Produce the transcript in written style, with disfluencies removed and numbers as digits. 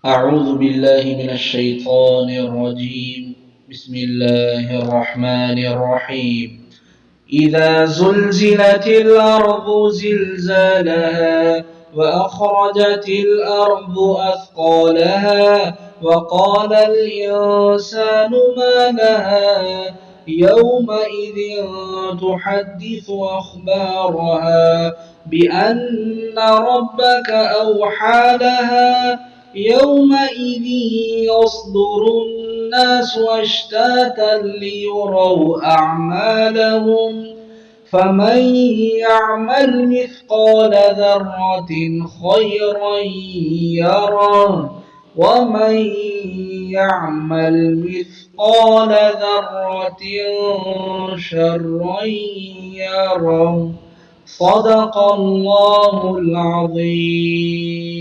أعوذ بالله من الشيطان الرجيم. بسم الله الرحمن الرحيم. إذا زلزلت الأرض زلزالها وأخرجت الأرض أثقالها وقال الإنسان ما لها يومئذ تحدث أخبارها بأن ربك أوحى لها يومئذ يصدر الناس أشتاتا ليروا أعمالهم فمن يعمل مثقال ذرة خيرا يره ومن يعمل مثقال ذرة شرا يره. صدق الله العظيم.